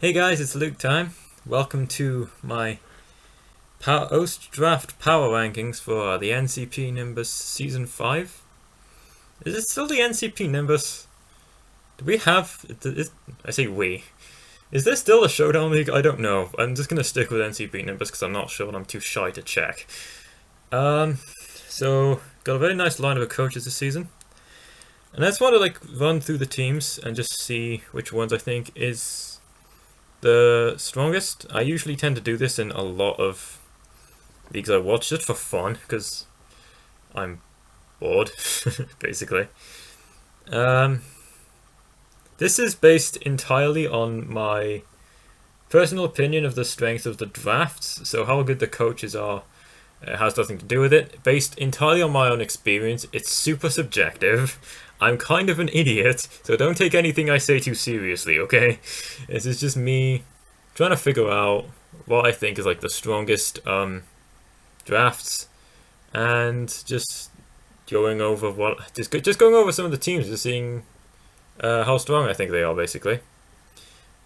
Hey guys, it's Luke time. Welcome to my post-draft power rankings for the NCP Nimbus Season 5. Is it still the NCP Nimbus? Do we have... I say we. Is there still a Showdown League? I don't know. I'm just going to stick with NCP Nimbus because I'm not sure and I'm too shy to check. So, got a very nice lineup of coaches this season. And I just want to run through the teams and just see which ones I think is the strongest. I usually tend to do this in a lot of leagues I watch just for fun because I'm bored, basically. This is based entirely on my personal opinion of the strength of the drafts, so how good the coaches are has nothing to do with it. Based entirely on my own experience, it's super subjective. I'm kind of an idiot, so don't take anything I say too seriously, okay? This is just me trying to figure out what I think is the strongest drafts, and just going over just going over some of the teams, just seeing how strong I think they are, basically.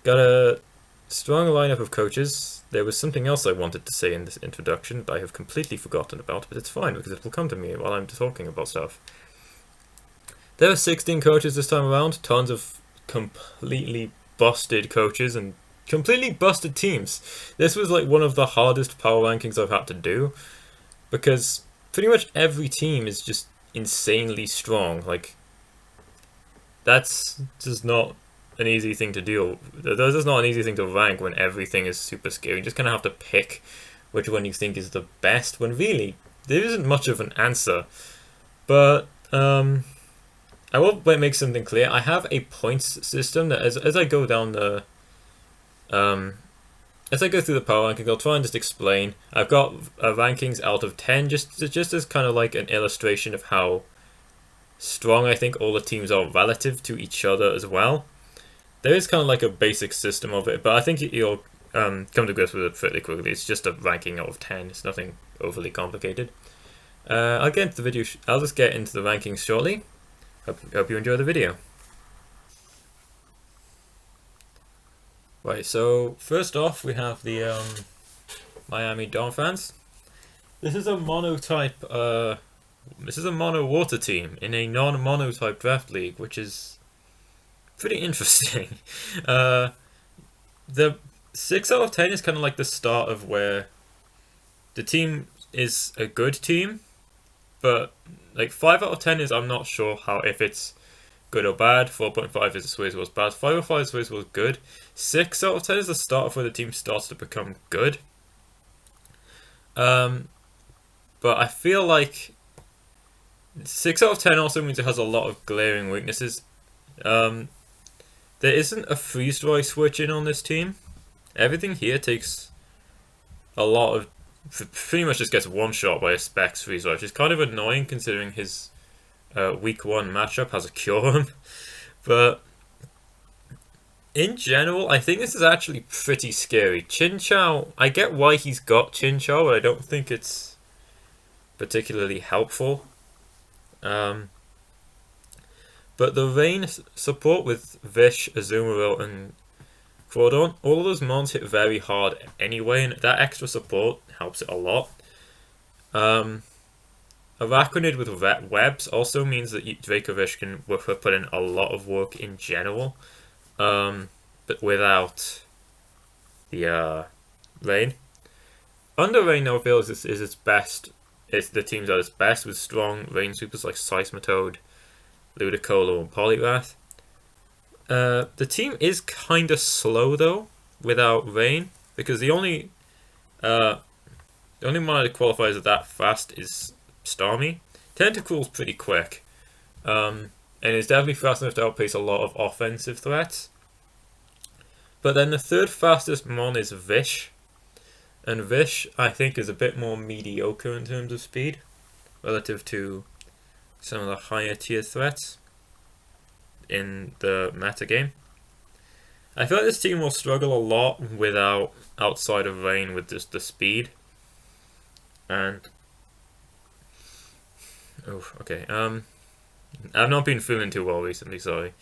Got a strong lineup of coaches. There was something else I wanted to say in this introduction that I have completely forgotten about, but it's fine because it will come to me while I'm talking about stuff. There are 16 coaches this time around, tons of completely busted coaches and completely busted teams. This was one of the hardest power rankings I've had to do because pretty much every team is just insanely strong. That's just not an easy thing to do. That's just not an easy thing to rank when everything is super scary. You just kind of have to pick which one you think is the best when really there isn't much of an answer. But I will make something clear. I have a points system that as I go down the as I go through the power ranking, I'll try and just explain. I've got rankings out of 10 just as kind of an illustration of how strong I think all the teams are relative to each other as well. There is kind of a basic system of it, but I think you'll come to grips with it fairly quickly. It's just a ranking out of 10. It's nothing overly complicated. I'll get into the video. I'll just get into the rankings shortly. Hope you enjoy the video. Right, so first off we have the Miami Dolphins. This is a monotype. This is a mono water team in a non-monotype draft league, which is pretty interesting. The 6 out of 10 is kind of the start of where the team is a good team, but 5 out of 10 is I'm not sure if it's good or bad. 4.5 is the Swayze was bad. 5.5 Swayze was good. 6 out of 10 is the start of where the team starts to become good. But I feel 6 out of 10 also means it has a lot of glaring weaknesses. There isn't a freeze-dry switch in on this team. Everything here takes a lot of... pretty much just gets one shot by a Specs freeze-dry, which is kind of annoying considering his week 1 matchup has a Cure. But in general, I think this is actually pretty scary. Chinchou, I get why he's got Chinchou, but I don't think it's particularly helpful. But the Rain support with Vish, Azumarill, and Crawdon, all of those mons hit very hard anyway, and that extra support helps it a lot. Araquanid with webs also means that Dracovish can put in a lot of work in general, but without the Rain. Under Rain, though, I feel is its best. It's the teams at its best with strong Rain supers like Seismitoad, Ludicolo, and Poliwrath. The team is kind of slow though without Rain, because the only one that qualifies that fast is Starmie. Tentacruel's pretty quick, and it's definitely fast enough to outpace a lot of offensive threats. But then the third fastest mon is Vish, and Vish I think is a bit more mediocre in terms of speed relative to some of the higher tier threats in the meta game. I feel this team will struggle a lot outside of Rain with just the speed. And I've not been feeling too well recently, sorry.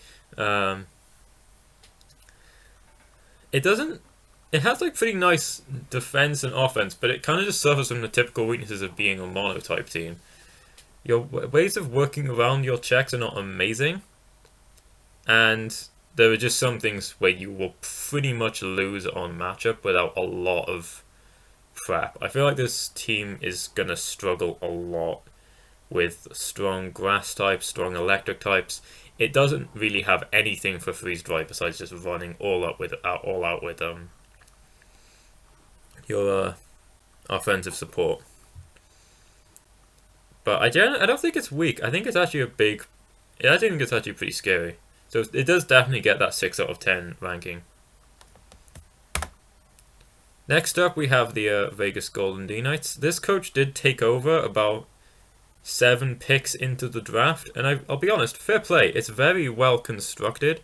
it doesn't. It has like pretty nice defense and offense, but it kind of just suffers from the typical weaknesses of being a mono-type team. Your ways of working around your checks are not amazing, and there are just some things where you will pretty much lose on matchup without a lot of prep. I feel like this team is gonna struggle a lot with strong grass types, strong electric types. It doesn't really have anything for freeze dry besides just running all out with your offensive support. But I don't think it's weak. I think it's actually I think it's actually pretty scary. So it does definitely get that 6 out of 10 ranking. Next up, we have the Vegas Golden D Knights. This coach did take over about 7 picks into the draft, and I'll be honest, fair play. It's very well constructed,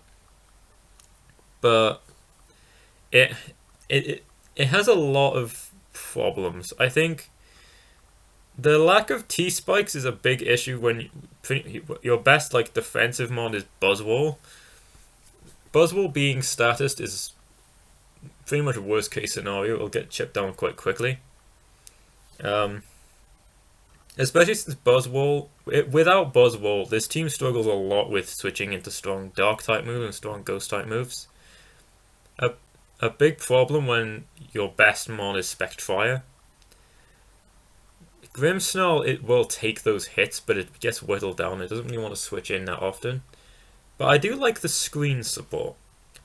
but it has a lot of problems. I think the lack of T-spikes is a big issue when your best like defensive mod is Buzzwall. Buzzwall being statist is pretty much a worst case scenario. It'll get chipped down quite quickly. Especially since Buzzwall, without Buzzwall, this team struggles a lot with switching into strong Dark type moves and strong Ghost type moves. A big problem when your best mon is Spectrier. Grimmsnarl, it will take those hits, but it gets whittled down. It doesn't really want to switch in that often. But I do like the screen support.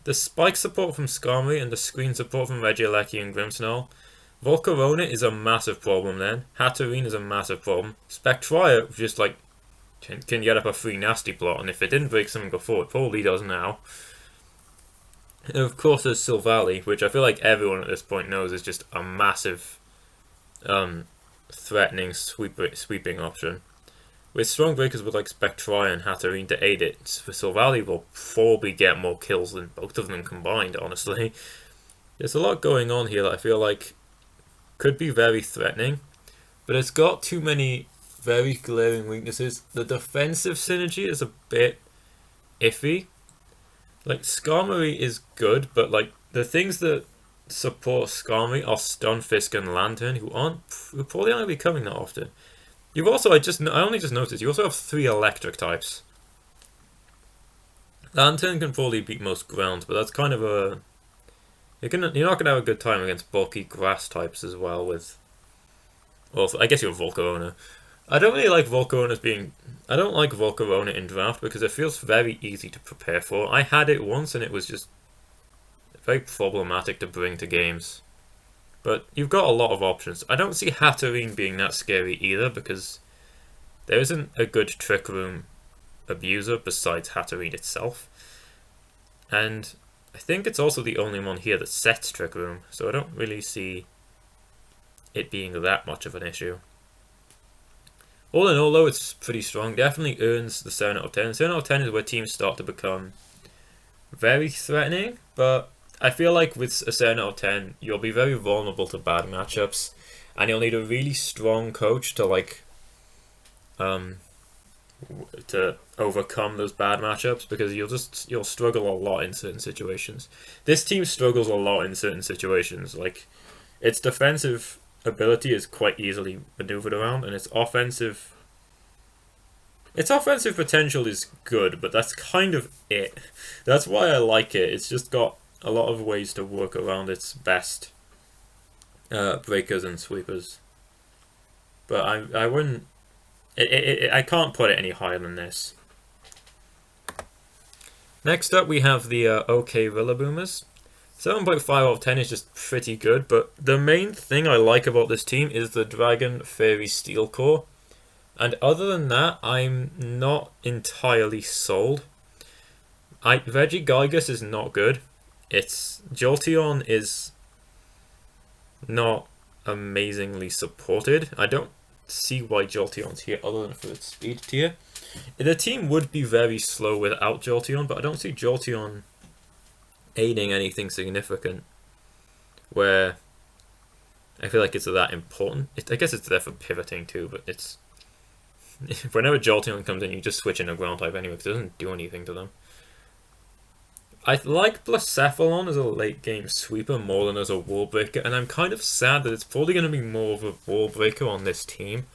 The spike support from Skarmory and the screen support from Regieleki and Grimmsnarl. Volcarona is a massive problem then. Hatterene is a massive problem. Spectrier just like can get up a free nasty plot, and if it didn't break something before, it probably does now. And of course there's Silvally, which I feel like everyone at this point knows is just a massive threatening sweeping option. With strong breakers with like Spectrier and Hatterene to aid it, Silvally will probably get more kills than both of them combined, honestly. There's a lot going on here that I feel like could be very threatening, but it's got too many very glaring weaknesses. The defensive synergy is a bit iffy. Like, Skarmory is good, but like the things that support Skarmory are Stunfisk and Lantern, who probably aren't be coming that often. You've also I only just noticed you also have 3 electric types. Lantern can probably beat most grounds, but that's kind of a you're not gonna have a good time against bulky grass types as well. With also, I guess you're Volcarona. I don't really like Volcarona I don't like Volcarona in draft because it feels very easy to prepare for. I had it once and it was just very problematic to bring to games. But you've got a lot of options. I don't see Hatterene being that scary either because there isn't a good Trick Room abuser besides Hatterene itself. And I think it's also the only one here that sets Trick Room, so I don't really see it being that much of an issue. All in all though, it's pretty strong. Definitely earns the 7 out of 10. 7 out of 10 is where teams start to become very threatening, but I feel like with a 7 out of 10, you'll be very vulnerable to bad matchups, and you'll need a really strong coach to like to overcome those bad matchups, because you'll struggle a lot in certain situations. This team struggles a lot in certain situations. Like, its defensive ability is quite easily maneuvered around, and its offensive potential is good, but that's kind of it. That's why I like it. It's just got a lot of ways to work around its best breakers and sweepers. But I wouldn't. I can't put it any higher than this. Next up, we have the OK Rillaboomers. 7.5 out of 10 is just pretty good, but the main thing I like about this team is the Dragon Fairy Steel Core. And other than that, I'm not entirely sold. Regigigas is not good. Jolteon is not amazingly supported. I don't see why Jolteon's here other than for its speed tier. The team would be very slow without Jolteon, but I don't see Jolteon aiding anything significant where I feel like it's that important. I guess it's there for pivoting too, but it's whenever Jolteon comes in, you just switch in a ground type anyway because it doesn't do anything to them. I like Blacephalon as a late game sweeper more than as a wall breaker, and I'm kind of sad that it's probably going to be more of a wall breaker on this team.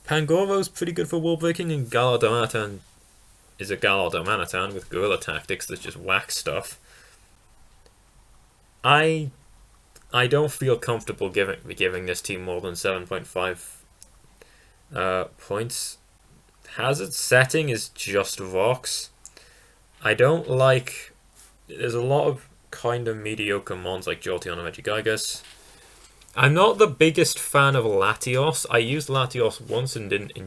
Pangoro's pretty good for wall breaking, and Galardomatan is a Galardomanitan with guerrilla tactics that just whack stuff. I don't feel comfortable giving this team more than 7.5 points. Hazard setting is just rocks. I don't like... There's a lot of kind of mediocre mons like Jolteon and Regigigas. I'm not the biggest fan of Latios. I used Latios once and didn't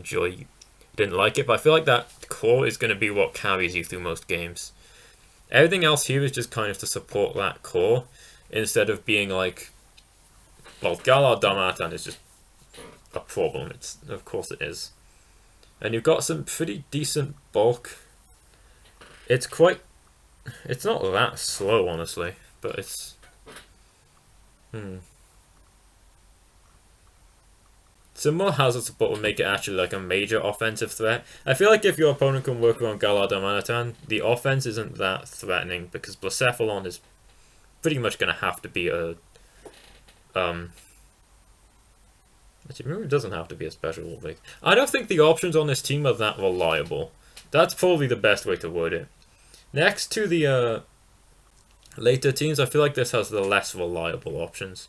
like it, but I feel like that core is going to be what carries you through most games. Everything else here is just kind of to support that core, instead of being like... Well, Galar is just a problem. Of course it is. And you've got some pretty decent bulk. It's not that slow, honestly, but it's... Some more hazard support would make it actually like a major offensive threat. I feel like if your opponent can work around Galar, the offense isn't that threatening, because Blacephalon is pretty much going to have to be a... Actually, maybe it doesn't have to be a special wall break. I don't think the options on this team are that reliable. That's probably the best way to word it. Next to the later teams, I feel like this has the less reliable options.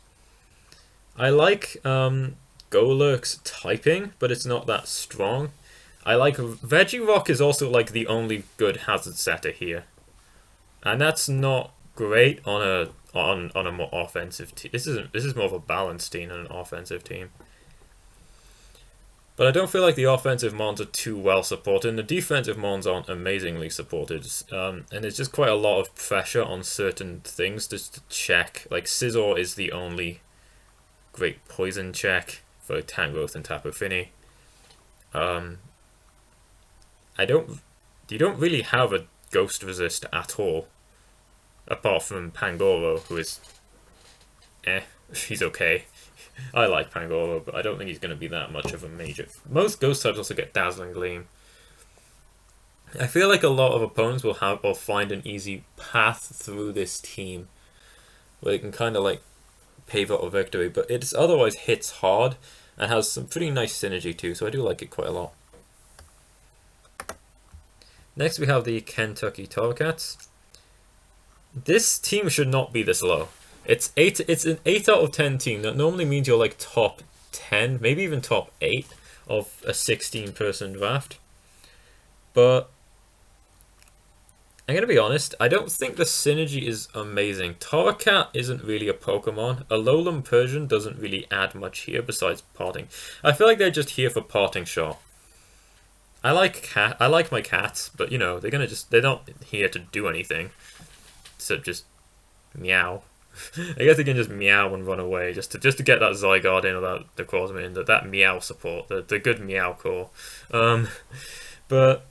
I like Golurk's typing, but it's not that strong. I like Regirock is also like the only good hazard setter here, and that's not great on a more offensive team. This is more of a balanced team than an offensive team. But I don't feel like the offensive mons are too well supported, and the defensive mons aren't amazingly supported. And there's just quite a lot of pressure on certain things just to check. Like, Scizor is the only great poison check for Tangrowth and Tapu Fini. You don't really have a ghost resist at all. Apart from Pangoro, who is... he's okay. I like Pangoro, but I don't think he's going to be that much of a major... Most ghost types also get Dazzling Gleam. I feel like a lot of opponents will find an easy path through this team, where they can kind of like pave out a victory, but it otherwise hits hard and has some pretty nice synergy too, so I do like it quite a lot. Next we have the Kentucky Torracats. This team should not be this low. It's an 8 out of 10 team. That normally means you're like top 10, maybe even top 8 of a 16-person draft. But I'm going to be honest, I don't think the synergy is amazing. Torracat isn't really a Pokemon. Alolan Persian doesn't really add much here besides parting. I feel like they're just here for parting shot. I like my cats, but you know, they're not here to do anything. So just meow. I guess they can just meow and run away just to get that Zygarde in, or the Necrozma in, that meow support, the good meow core. But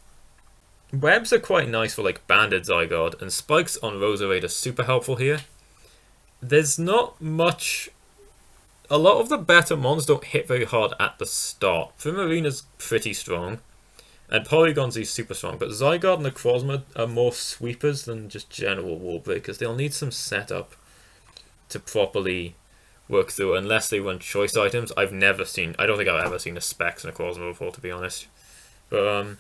webs are quite nice for like banded Zygarde, and spikes on Roserade are super helpful here. There's not much... A lot of the better mons don't hit very hard at the start. Primarina's pretty strong, and Porygon's super strong, but Zygarde and Necrozma are more sweepers than just general wall breakers. They'll need some setup to properly work through, unless they run choice items. I don't think I've ever seen a Specs Necrozma before, to be honest. But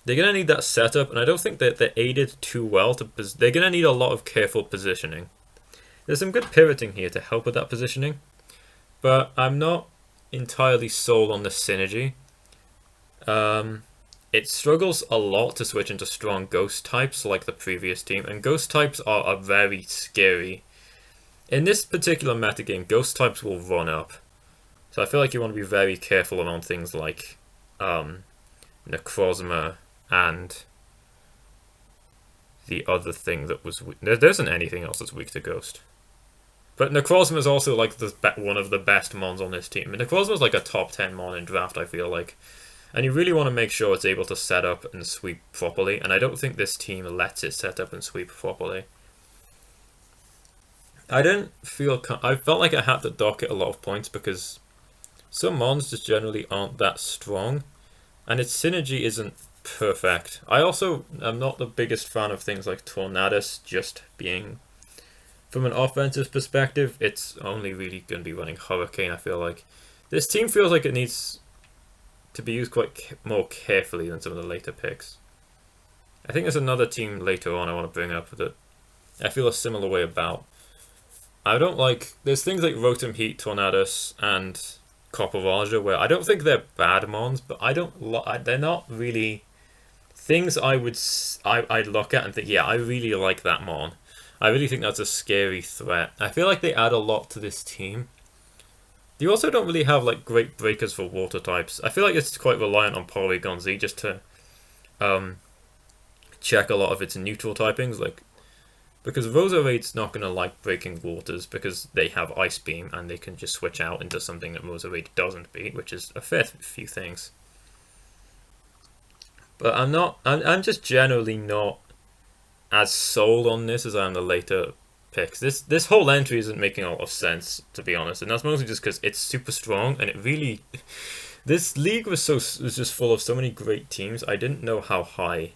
they're going to need that setup, and I don't think that they're aided too well. They're going to need a lot of careful positioning. There's some good pivoting here to help with that positioning, but I'm not entirely sold on the synergy. It struggles a lot to switch into strong ghost types like the previous team, and ghost types are very scary. In this particular metagame, ghost types will run up. So I feel like you want to be very careful around things like Necrozma and the other thing that was weak. There isn't anything else that's weak to ghost. But Necrozma is also like one of the best mons on this team. And Necrozma is like a top 10 mon in draft, I feel like. And you really want to make sure it's able to set up and sweep properly, and I don't think this team lets it set up and sweep properly. I felt like I had to dock it a lot of points because some mons just generally aren't that strong, and its synergy isn't perfect. I also am not the biggest fan of things like Tornadus just being... From an offensive perspective, it's only really going to be running Hurricane, I feel like. This team feels like it needs to be used quite more carefully than some of the later picks. I think there's another team later on I want to bring up that I feel a similar way about. I don't like... There's things like Rotom Heat, Tornadus, and Copper Raja where I don't think they're bad mons, but I don't... They're not really... Things I'd look at and think, yeah, I really like that mon. I really think that's a scary threat. I feel like they add a lot to this team. You also don't really have like great breakers for water types. I feel like it's quite reliant on Polygon Z just to check a lot of its neutral typings, like because Roserade's not going to like breaking waters because they have Ice Beam and they can just switch out into something that Roserade doesn't beat, which is a fair few things. But I'm just generally not as sold on this as I am the later picks. This whole entry isn't making a lot of sense, to be honest, and that's mostly just because it's super strong and it really... This league was just full of so many great teams. I didn't know how high.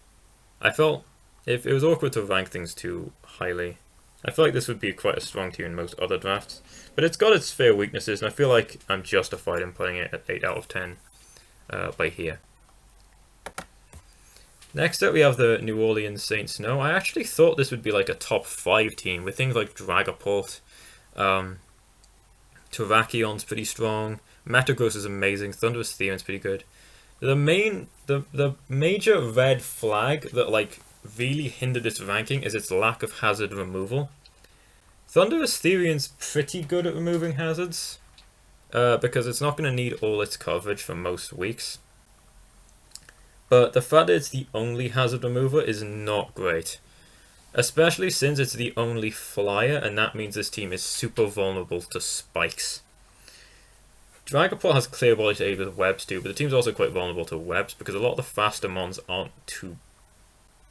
I felt if it was awkward to rank things too highly. I feel like this would be quite a strong team in most other drafts, but it's got its fair weaknesses, and I feel like I'm justified in putting it at 8 out of 10 by here. Next up, we have the New Orleans Saint Snow. I actually thought this would be like a top 5 team with things like Dragapult. Terrakion's pretty strong. Metagross is amazing. Thunderous Theron's pretty good. The major red flag that like really hindered its ranking is its lack of hazard removal. Thunderous Theron's pretty good at removing hazards because it's not going to need all its coverage for most weeks. But the fact that it's the only hazard remover is not great. Especially since it's the only flyer, and that means this team is super vulnerable to spikes. Dragapult has clear body to aid with webs too, but the team's also quite vulnerable to webs because a lot of the faster mons aren't too...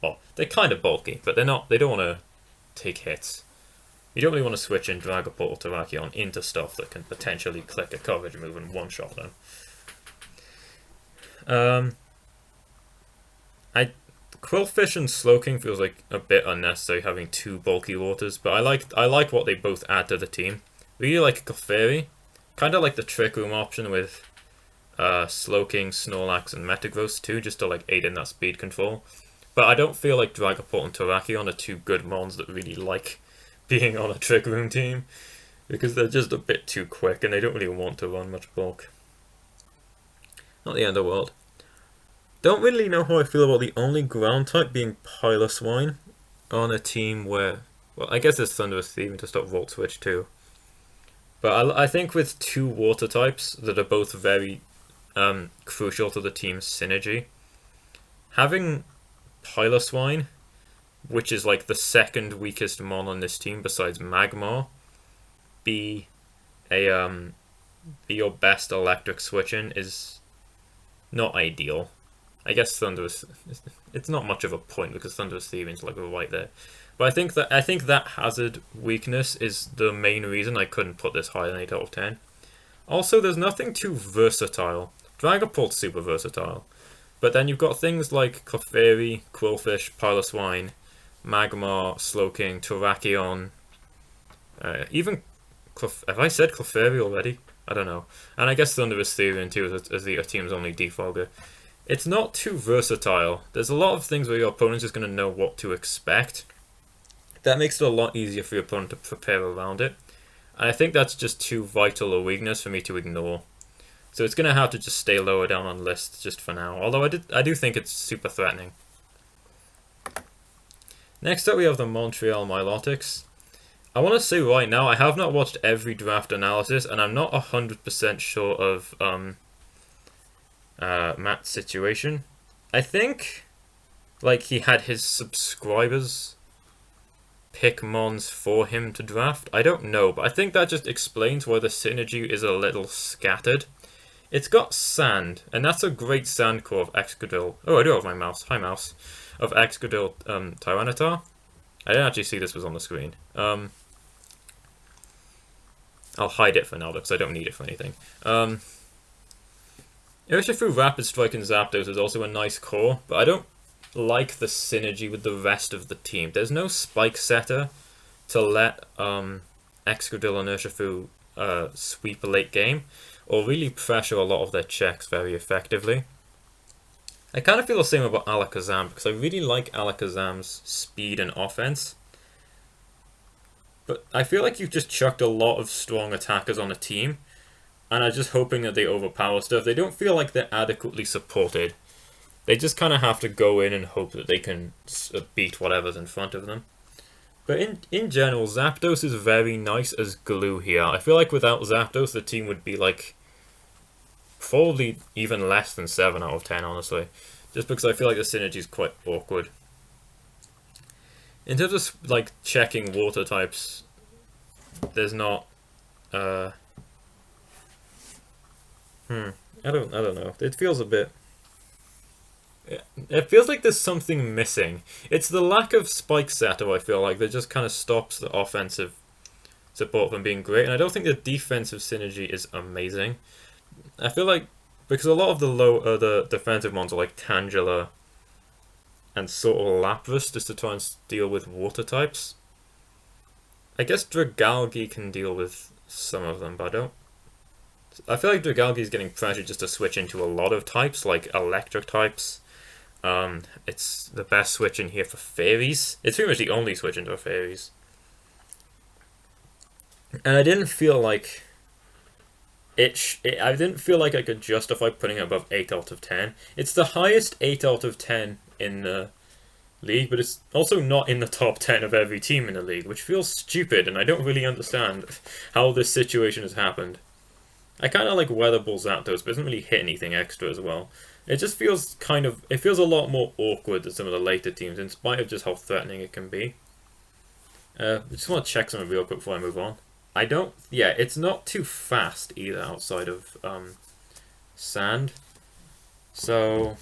Well, they're kind of bulky, but they don't want to take hits. You don't really want to switch in Dragapult or Terrakion into stuff that can potentially click a coverage move and one-shot them. Quillfish and Slowking feels like a bit unnecessary having 2 bulky waters, but I like what they both add to the team. Really like Clefairy, kind of like the Trick Room option with Slowking, Snorlax, and Metagross too, just to like aid in that speed control. But I don't feel like Dragapult and Terrakion are 2 good mons that really like being on a Trick Room team, because they're just a bit too quick and they don't really want to run much bulk. Not the end of the world. Don't really know how I feel about the only ground type being Piloswine on a team where... Well, I guess there's Thunderous Thieving to stop Volt Switch too. But I think with 2 water types that are both very crucial to the team's synergy, having Piloswine, which is like the second weakest mon on this team besides Magmar, be your best electric switch-in is not ideal. I guess Thunderous... It's not much of a point because Thunderous Thieving's like right there. But I think that hazard weakness is the main reason I couldn't put this higher than 8 out of 10. Also, there's nothing too versatile. Dragapult's super versatile. But then you've got things like Clefairy, Quillfish, Piloswine, Magmar, Slowking, Terrakion, even... Have I said Clefairy already? I don't know. And I guess Thunderous Therian too as the team's only defogger. It's not too versatile. There's a lot of things where your opponent's just going to know what to expect. That makes it a lot easier for your opponent to prepare around it. And I think that's just too vital a weakness for me to ignore. So it's going to have to just stay lower down on lists just for now. Although I do think it's super threatening. Next up we have the Montreal Milotics. I want to say right now, I have not watched every draft analysis, and I'm not 100% sure of Matt's situation. I think like he had his subscribers pick mons for him to draft. I don't know, but I think that just explains why the synergy is a little scattered. It's got sand, and that's a great sand core of Excadrill. Oh, I do have my mouse. Hi, mouse. Of Excadrill Tyranitar. I didn't actually see this was on the screen. I'll hide it for now because I don't need it for anything. Urshifu Rapid Strike and Zapdos is also a nice core, but I don't like the synergy with the rest of the team. There's no Spike Setter to let Excadrill and Urshifu sweep a late game, or really pressure a lot of their checks very effectively. I kind of feel the same about Alakazam, because I really like Alakazam's speed and offense. But I feel like you've just chucked a lot of strong attackers on a team, and I'm just hoping that they overpower stuff. They don't feel like they're adequately supported. They just kind of have to go in and hope that they can beat whatever's in front of them. But in general, Zapdos is very nice as glue here. I feel like without Zapdos, the team would be like probably even less than 7 out of 10, honestly. Just because I feel like the synergy is quite awkward. In terms of like checking water types, there's not. I don't know. It feels a bit. It feels like there's something missing. It's the lack of Spike Setter, I feel like, that just kind of stops the offensive support from being great. And I don't think the defensive synergy is amazing. I feel like because a lot of the defensive ones are like Tangela and sort of Lapras just to try and deal with water types. I guess Dragalge can deal with some of them, but I feel like Dragalge is getting pressured just to switch into a lot of types, like electric types. It's the best switch in here for fairies. It's pretty much the only switch into fairies. And I didn't feel like I didn't feel like I could justify putting it above 8 out of 10. It's the highest 8 out of 10 in the league, but it's also not in the top 10 of every team in the league, which feels stupid, and I don't really understand how this situation has happened. I kind of like Weather Ball Zapdos, but it doesn't really hit anything extra as well. It just feels it feels a lot more awkward than some of the later teams, in spite of just how threatening it can be. I just want to check something real quick before I move on. It's not too fast either outside of sand. So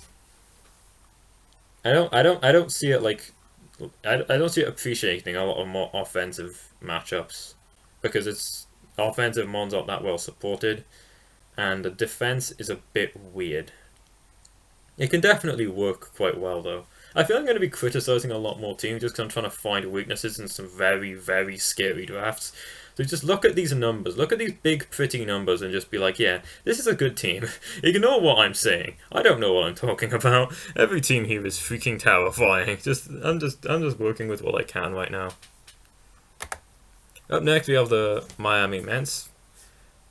I don't see it like I don't see it appreciating a lot of more offensive matchups because its offensive mons aren't that well supported, and the defense is a bit weird. It can definitely work quite well though. I feel I'm going to be criticizing a lot more teams just because I'm trying to find weaknesses in some very, very scary drafts. So just look at these numbers, look at these big pretty numbers and just be like, yeah, this is a good team. Ignore what I'm saying. I don't know what I'm talking about. Every team here is freaking terrifying. I'm just working with what I can right now. Up next we have the Miami Ments.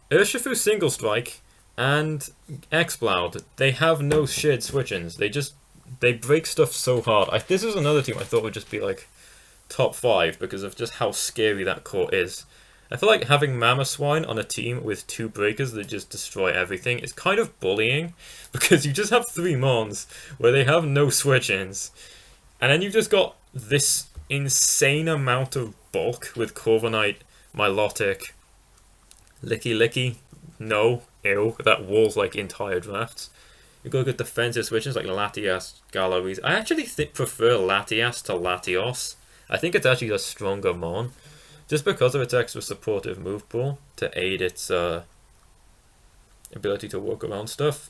Urshifu Single Strike and Exploud. They have no shared switch-ins. They break stuff so hard. This is another team I thought would just be like top 5 because of just how scary that core is. I feel like having Mamoswine on a team with 2 breakers that just destroy everything is kind of bullying because you just have 3 mons where they have no switch-ins. And then you've just got this insane amount of bulk with Corviknight, Milotic, Licky, no, ew, that walls like entire drafts. You've got good defensive switches like Latias, Galariz. I actually prefer Latias to Latios. I think it's actually a stronger mon. Just because of its extra supportive move pool to aid its ability to work around stuff.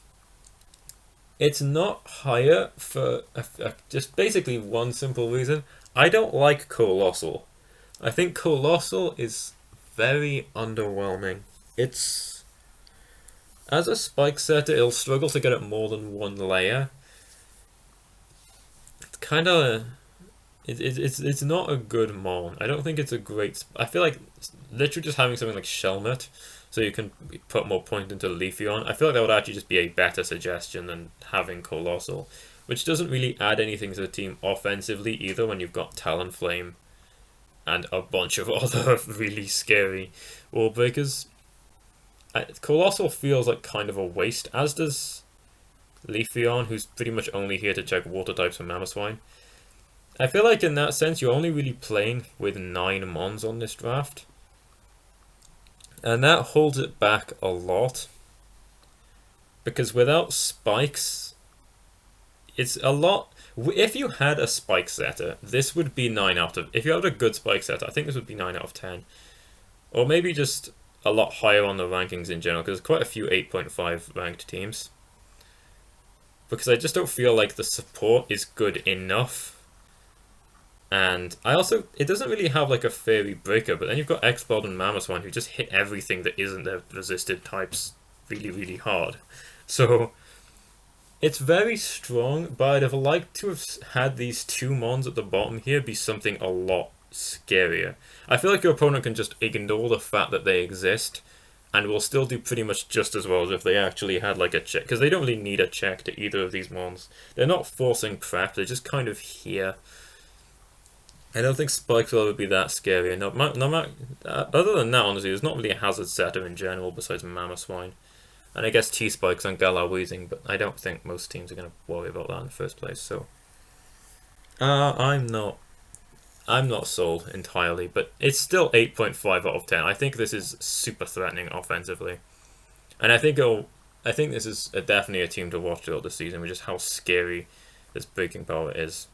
It's not higher for just basically one simple reason. I don't like Colossal. I think Colossal is very underwhelming. As a Spike Setter, it'll struggle to get it more than 1 layer. It's kind of... It's not a good mon. I don't think it's a great... I feel like literally just having something like Shelmet so you can put more point into Leafeon, I feel like that would actually just be a better suggestion than having Colossal, which doesn't really add anything to the team offensively either when you've got Talonflame and a bunch of other really scary wall breakers. Colossal feels like kind of a waste, as does Leafeon, who's pretty much only here to check water types from Mamoswine. I feel like in that sense you're only really playing with 9 mons on this draft. And that holds it back a lot. Because without spikes, it's a lot... If you had a Spike Setter, this would be 9 out of... If you had a good Spike Setter, I think this would be 9 out of 10. Or maybe just a lot higher on the rankings in general, because there's quite a few 8.5 ranked teams. because I just don't feel like the support is good enough. And it doesn't really have like a fairy breaker, but then you've got Explored and Mamoswine who just hit everything that isn't their resisted types really, really hard. So it's very strong, but I'd have liked to have had these two mons at the bottom here be something a lot scarier. I feel like your opponent can just ignore the fact that they exist and will still do pretty much just as well as if they actually had like a check, because they don't really need a check to either of these mons. They're not forcing prep, they're just kind of here. I don't think Spikes will ever be that scary. Other than that, honestly, there's not really a hazard setter in general besides Mamoswine. And I guess T-Spikes on Galar Weezing, but I don't think most teams are going to worry about that in the first place, so... I'm not sold entirely, but it's still 8.5 out of 10. I think this is super threatening offensively. And I think this is definitely a team to watch throughout the season, which is how scary this breaking power is.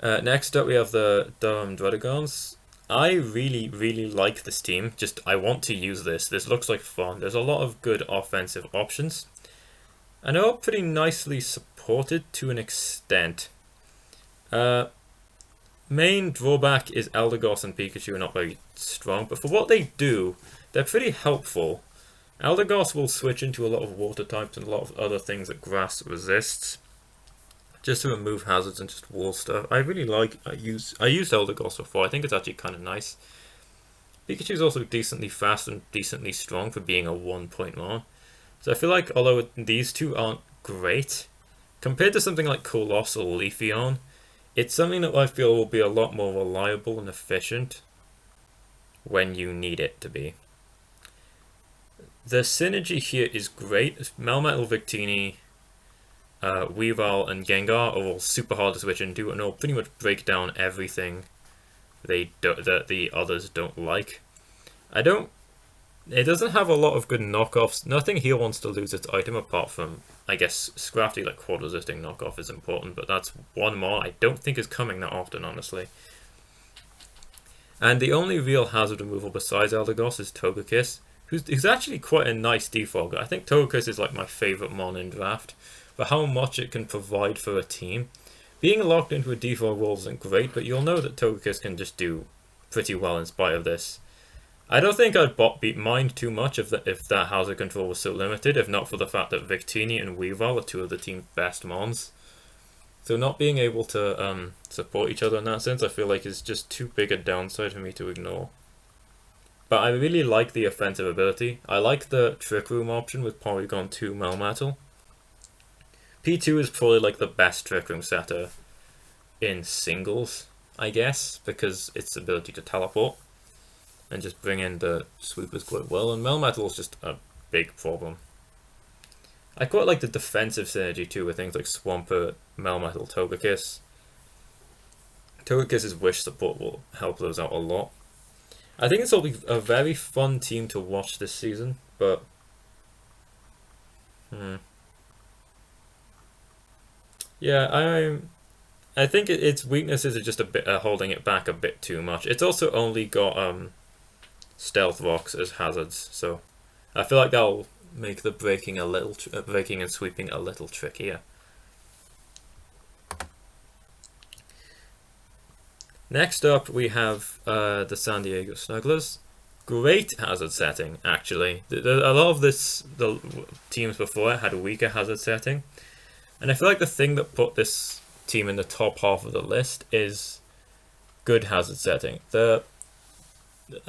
Next up we have the Durham Dreadagons. I really, really like this team. I want to use this. This looks like fun. There's a lot of good offensive options. And they're all pretty nicely supported to an extent. Main drawback is Eldegoss and Pikachu are not very strong, but for what they do, they're pretty helpful. Eldegoss will switch into a lot of water types and a lot of other things that grass resists, just to remove hazards and just wall stuff. I used Eldegoss before. I think it's actually kind of nice. Pikachu's also decently fast and decently strong for being a 1-point mon. So I feel like although these two aren't great, compared to something like Colossal Leafeon, it's something that I feel will be a lot more reliable and efficient when you need it to be. The synergy here is great. Melmetal, Victini, Weavile, and Gengar are all super hard to switch into and all pretty much break down everything that the others don't like. It doesn't have a lot of good knockoffs. Nothing here wants to lose its item apart from, I guess, Scrafty, like quad resisting knockoff is important, but that's one more I don't think is coming that often, honestly. And the only real hazard removal besides Eldegoss is Togekiss, who's actually quite a nice defogger. I think Togekiss is like my favourite mon in draft, for how much it can provide for a team. Being locked into a defog role isn't great, but you'll know that Togekiss can just do pretty well in spite of this. I don't think I'd mind too much if that hazard control was so limited, if not for the fact that Victini and Weavile are two of the team's best mons. So not being able to support each other in that sense, I feel like is just too big a downside for me to ignore. But I really like the offensive ability. I like the Trick Room option with Porygon 2 Melmetal. P2 is probably like the best Trick Room setter in singles, I guess, because its ability to teleport and just bring in the sweepers quite well, and Melmetal is just a big problem. I quite like the defensive synergy too with things like Swampert, Melmetal, Togekiss. Togekiss's Wish support will help those out a lot. I think it's will be a very fun team to watch this season, but yeah, I think its weaknesses are just a bit holding it back a bit too much. It's also only got Stealth Rocks as hazards, so I feel like that'll make the breaking and sweeping a little trickier. Next up, we have the San Diego Snugglers. Great hazard setting, actually. A lot of the teams before it had a weaker hazard setting, and I feel like the thing that put this team in the top half of the list is good hazard setting. I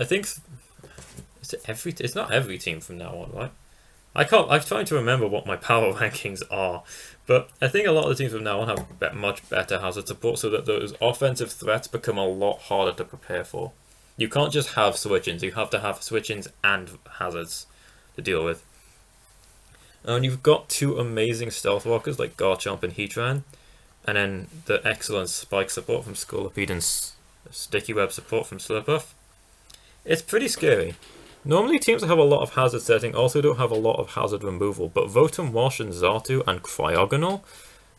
think it's not every team from now on, right? I'm trying to remember what my power rankings are, but I think a lot of the teams from now on have much better hazard support, so that those offensive threats become a lot harder to prepare for. You can't just have switch-ins, you have to have switch-ins and hazards to deal with. And you've got two amazing stealth walkers like Garchomp and Heatran, and then the excellent spike support from Scolipede and sticky web support from Slurpuff. It's pretty scary. Normally teams that have a lot of hazard setting also don't have a lot of hazard removal, but Votem Wash and Xatu and Cryogonal,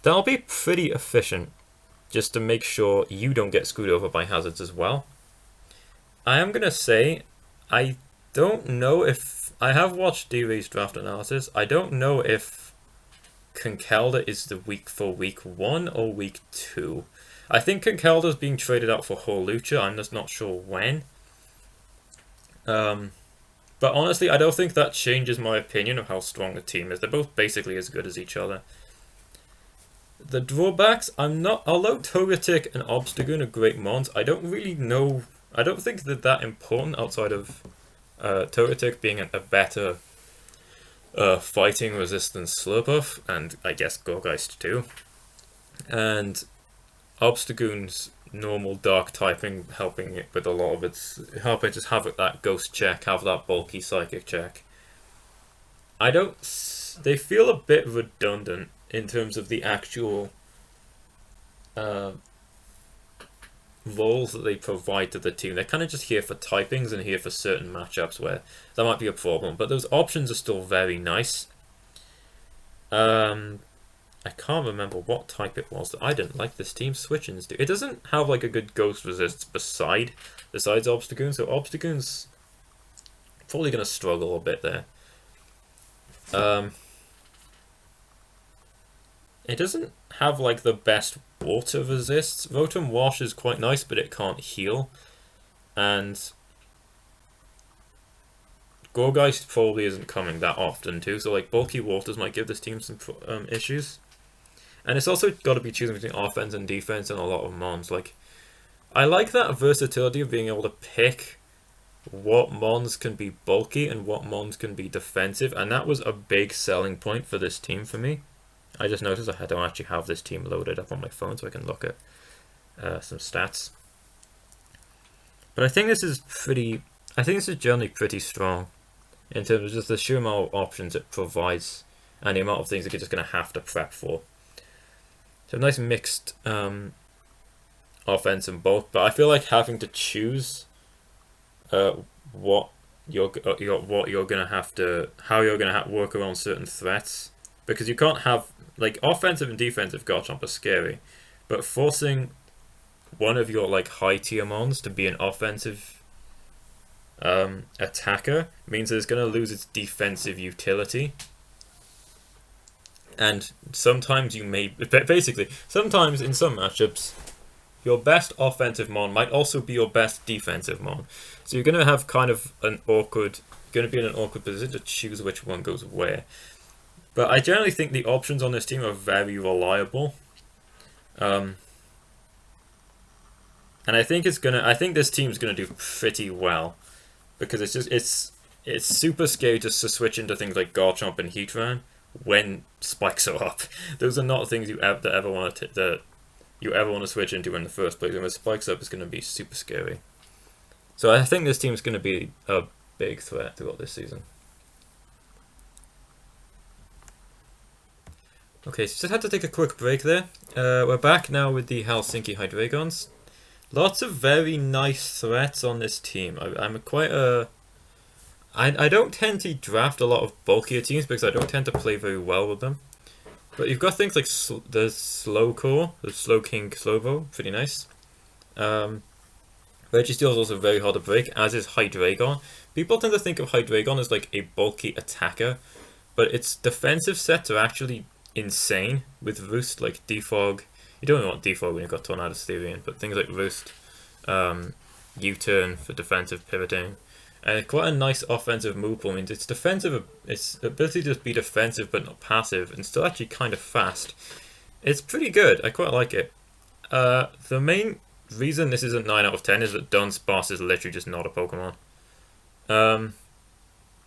that'll be pretty efficient, just to make sure you don't get screwed over by hazards as well. I am going to say, I don't know if... I have watched D-Ray's draft analysis. I don't know if Conkelda is the weak for week 1 or week 2. I think Conkelda's being traded out for Horlucha. I'm just not sure when. But honestly, I don't think that changes my opinion of how strong the team is. They're both basically as good as each other. The drawbacks, although Togetic and Obstagoon are great mons, I don't really know, I don't think they're that important outside of Togetic being a better fighting resistance Slurpuff, and I guess Gourgeist too. And Obstagoon's normal dark typing helping it with a lot of its, helping just have that ghost check, have that bulky psychic check. They feel a bit redundant in terms of the actual roles that they provide to the team. They're kind of just here for typings and here for certain matchups where that might be a problem, but those options are still very nice. I can't remember what type it was that I didn't like this team switching to. It doesn't have like a good ghost resist besides Obstagoon, so Obstagoon's probably going to struggle a bit there. It doesn't have like the best water resists. Rotom Wash is quite nice, but it can't heal. And Gourgeist probably isn't coming that often too, so like bulky waters might give this team some issues. And it's also got to be choosing between offense and defense and a lot of mons. Like, I like that versatility of being able to pick what mons can be bulky and what mons can be defensive, and that was a big selling point for this team for me. I just noticed I don't actually have this team loaded up on my phone so I can look at some stats. But I think this is generally pretty strong in terms of just the sheer amount of options it provides and the amount of things that you're just going to have to prep for. So nice mixed offense and bulk, but I feel like having to choose what you're gonna have to, how you're gonna work around certain threats, because you can't have like offensive and defensive Garchomp are scary, but forcing one of your like high tier mons to be an offensive attacker means that it's gonna lose its defensive utility. And sometimes sometimes in some matchups, your best offensive mon might also be your best defensive mon. So you're going to have kind of be in an awkward position to choose which one goes where. But I generally think the options on this team are very reliable. And I think this team's going to do pretty well. Because it's super scary just to switch into things like Garchomp and Heatran when spikes are up. Those are not things you ever want to switch into in the first place. And when spikes up, it's going to be super scary. So I think this team's going to be a big threat throughout this season. Okay, so just had to take a quick break there. We're back now with the Helsinki Hydreigons. Lots of very nice threats on this team. I don't tend to draft a lot of bulkier teams because I don't tend to play very well with them. But you've got things like the Slowcore, the Slowking Slovo, pretty nice. Registeel is also very hard to break, as is Hydreigon. People tend to think of Hydreigon as like a bulky attacker, but its defensive sets are actually insane with Roost, like Defog. You don't really want Defog when you've got Tornadus Therian, but things like Roost, U-turn for defensive pivoting. And quite a nice offensive move pool means its ability to just be defensive but not passive and still actually kind of fast. It's pretty good. I quite like it. The main reason this isn't 9 out of 10 is that Dunsparce is literally just not a Pokemon.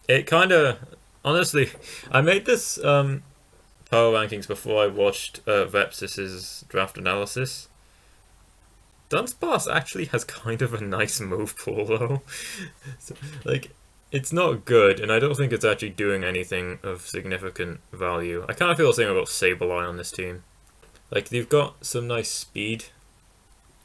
It kind of... Honestly, I made this power rankings before I watched Vepsis's draft analysis. Dunsparce actually has kind of a nice move pool though. So, like, it's not good, and I don't think it's actually doing anything of significant value. I kind of feel the same about Sableye on this team. Like, they've got some nice speed,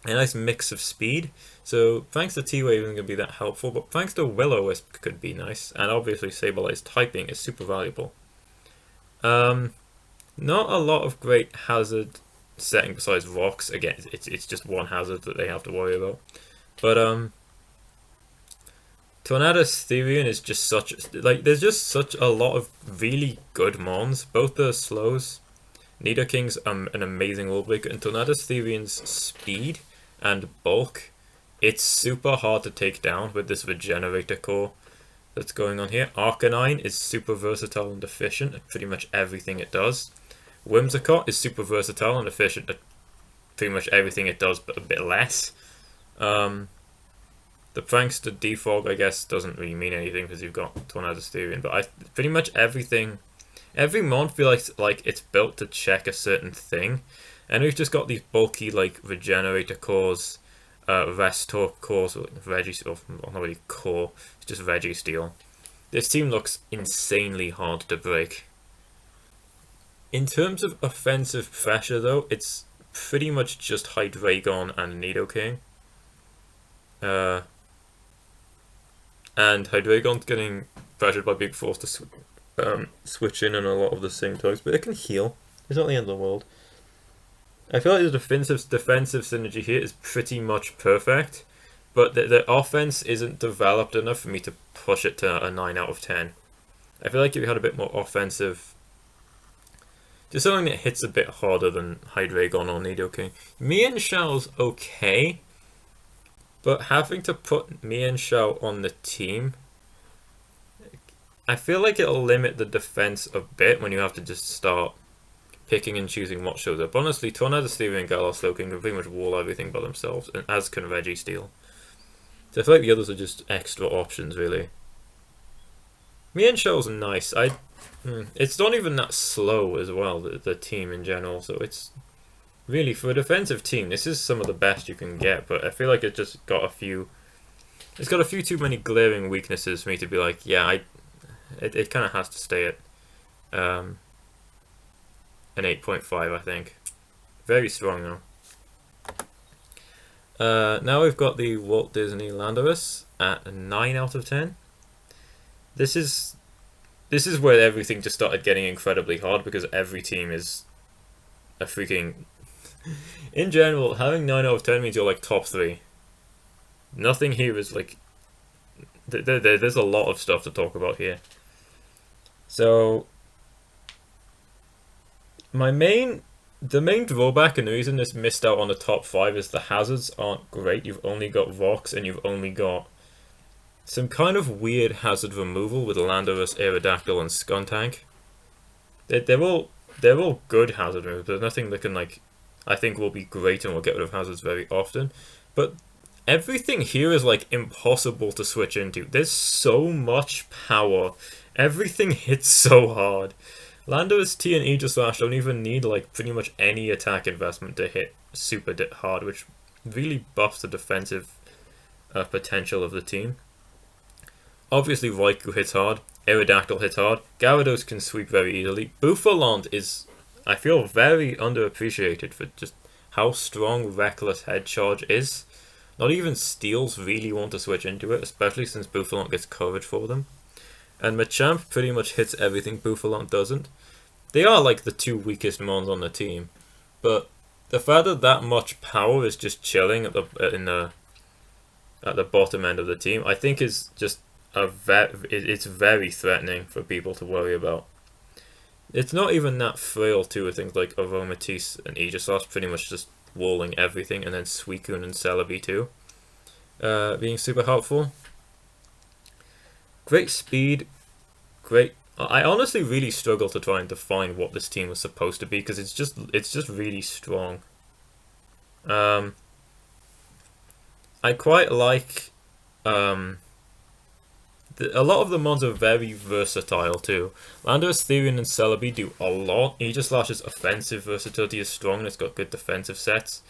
a nice mix of speed, so thanks to T-Wave isn't going to be that helpful, but thanks to Will-O-Wisp could be nice, and obviously Sableye's typing is super valuable. Not a lot of great hazard setting besides rocks. Again, it's just one hazard that they have to worry about. But Tornadus Therian is just there's just such a lot of really good mons. Both the slows Nidoking's an amazing wall breaker, and Tornadus Therian's speed and bulk, it's super hard to take down with this Regenerator core that's going on here. Arcanine is super versatile and efficient at pretty much everything it does. Whimsicott is super versatile and efficient at pretty much everything it does, but a bit less. The Prankster Defog, I guess, doesn't really mean anything because you've got Tornadus Therian, but pretty much everything, every mod feels like it's built to check a certain thing, and we've just got these bulky like Regenerator cores, Restore cores, Registeel, not really core, it's just Registeel. This team looks insanely hard to break. In terms of offensive pressure though, it's pretty much just Hydreigon and Nidoking. And Hydreigon's getting pressured by being forced to switch in on a lot of the same types, but it can heal. It's not the end of the world. I feel like the defensive synergy here is pretty much perfect, but the offense isn't developed enough for me to push it to a 9 out of 10. I feel like if you had a bit more offensive, just something that hits a bit harder than Hydreigon or Nidoking. Mienshau's okay, but having to put Mienshao on the team, I feel like it'll limit the defense a bit when you have to just start picking and choosing what shows up. Honestly, Tornadus Therian and Galar Slowking can pretty much wall everything by themselves, and as can Registeel. So I feel like the others are just extra options, really. Mienshao's nice. It's not even that slow as well, the team in general, so it's really, for a defensive team, this is some of the best you can get, but I feel like it's just got a few... It's got a few too many glaring weaknesses for me to be like, yeah, it kind of has to stay at an 8.5, I think. Very strong, though. Now we've got the Walt Disney Landorus at a 9 out of 10. This is where everything just started getting incredibly hard, because every team is a freaking... In general, having 9 out of 10 means you're like top 3. Nothing here is like... There's a lot of stuff to talk about here. So... The main drawback and the reason this missed out on the top 5 is the hazards aren't great. You've only got rocks and you've only got some kind of weird hazard removal with Landorus, Aerodactyl, and Skuntank. They're all good hazard removals. There's nothing that can, like, I think will be great and will get rid of hazards very often. But everything here is like impossible to switch into. There's so much power. Everything hits so hard. Landorus T and Aegislash don't even need like pretty much any attack investment to hit super hard, which really buffs the defensive potential of the team. Obviously Raikou hits hard, Aerodactyl hits hard, Gyarados can sweep very easily. Bouffalant is, I feel, very underappreciated for just how strong Reckless Head Charge is. Not even Steels really want to switch into it, especially since Bouffalant gets coverage for them. And Machamp pretty much hits everything Bouffalant doesn't. They are like the 2 weakest mons on the team, but the fact that much power is just chilling at the bottom end of the team, I think is just it's very threatening for people to worry about. It's not even that frail too, with things like Aromatisse and Aegislash pretty much just walling everything, and then Suicune and Celebi too, being super helpful. Great speed, great. I honestly really struggle to try and define what this team was supposed to be, because it's just really strong. I quite like a lot of the mods are very versatile too. Landorus, Therian, and Celebi do a lot. Aegislash's offensive versatility is strong and it's got good defensive sets.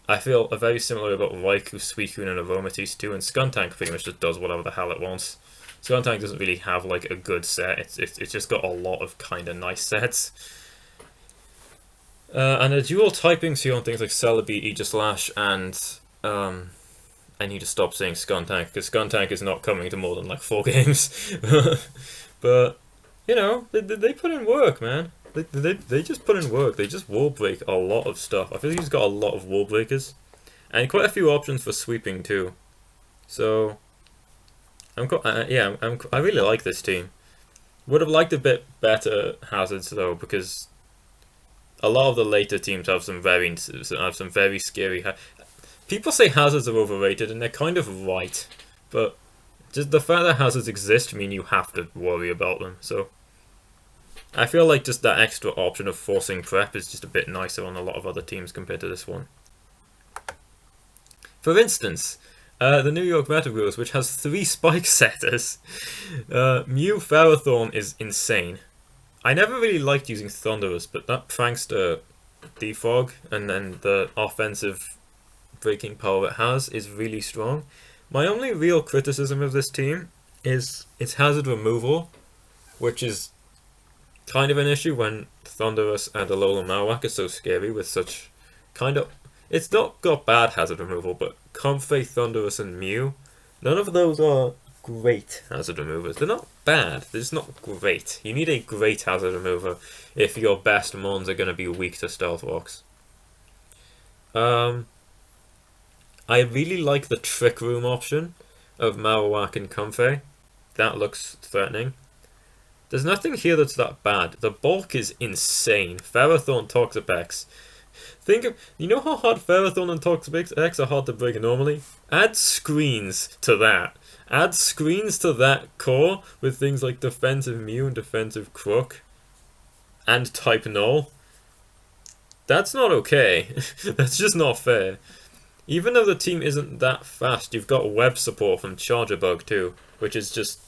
I feel very similar about Raikou, Suicune, and Aromatisse too, and Skuntank pretty much just does whatever the hell it wants. Skuntank doesn't really have like a good set. It's just got a lot of kind of nice sets. And the dual typings here on things like Celebi, Aegislash, and I need to stop saying Skuntank, because Skuntank is not coming to more than like 4 games. But you know, they put in work, man. They just put in work. They just wall break a lot of stuff. I feel like he's got a lot of wall breakers, and quite a few options for sweeping too. So I really like this team. Would have liked a bit better hazards though, because a lot of the later teams have some very scary. People say hazards are overrated, and they're kind of right, but just the fact that hazards exist mean you have to worry about them. So I feel like just that extra option of forcing prep is just a bit nicer on a lot of other teams compared to this one. For instance, the New York Metagross, which has 3 spike setters. Mew Ferrothorn is insane. I never really liked using Thunderous, but that thanks to Defog and then the offensive breaking power it has is really strong. My only real criticism of this team is its hazard removal, which is kind of an issue when Thunderous and Alola Marowak are so scary with such kind of... It's not got bad hazard removal, but Comfey, Thunderous, and Mew, none of those are great hazard removers. They're not bad, they're just not great. You need a great hazard remover if your best mons are going to be weak to Stealth Rocks. I really like the Trick Room option of Marowak and Comfey. That looks threatening. There's nothing here that's that bad. The bulk is insane. Ferrothorn, Toxapex. Think of, you know how hard Ferrothorn and Toxapex are hard to break normally? Add screens to that. Add screens to that core with things like Defensive Mew and Defensive Crook and Type Null. That's not okay. That's just not fair. Even though the team isn't that fast, you've got web support from Charger Bug too, which is just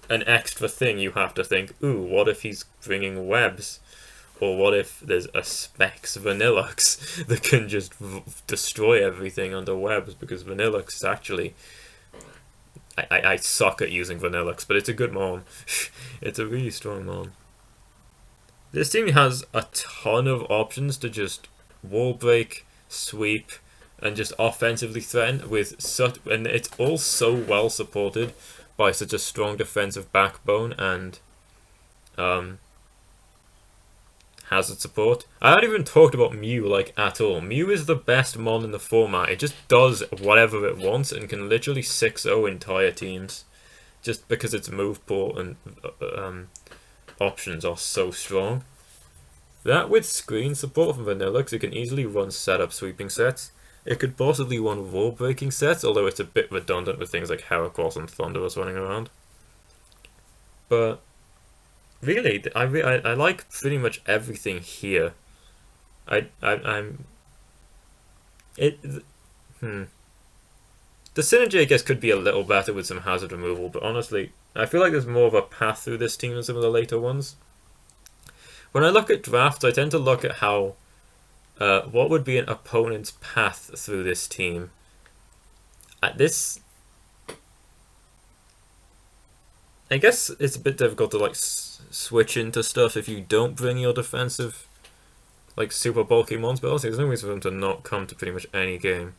an extra thing you have to think, ooh, what if he's bringing webs? Or what if there's a Specs Vanillux that can just destroy everything under webs, because Vanillux is actually... I suck at using Vanillux, but it's a good mon. It's a really strong mon. This team has a ton of options to just wall break, sweep, and just offensively threaten with such... And it's all so well supported by such a strong defensive backbone and... hazard support. I haven't even talked about Mew like at all. Mew is the best mon in the format. It just does whatever it wants and can literally 6-0 entire teams, just because its move pool and options are so strong. That with screen support from Vanillux, it can easily run setup sweeping sets. It could possibly run wall breaking sets, although it's a bit redundant with things like Heracross and Thunderous running around. But really, I like pretty much everything here. The synergy, I guess, could be a little better with some hazard removal, but honestly, I feel like there's more of a path through this team than some of the later ones. When I look at drafts, I tend to look at how what would be an opponent's path through this team. At this, I guess it's a bit difficult to like switch into stuff if you don't bring your defensive, like super bulky mons, but also there's no reason for them to not come to pretty much any game.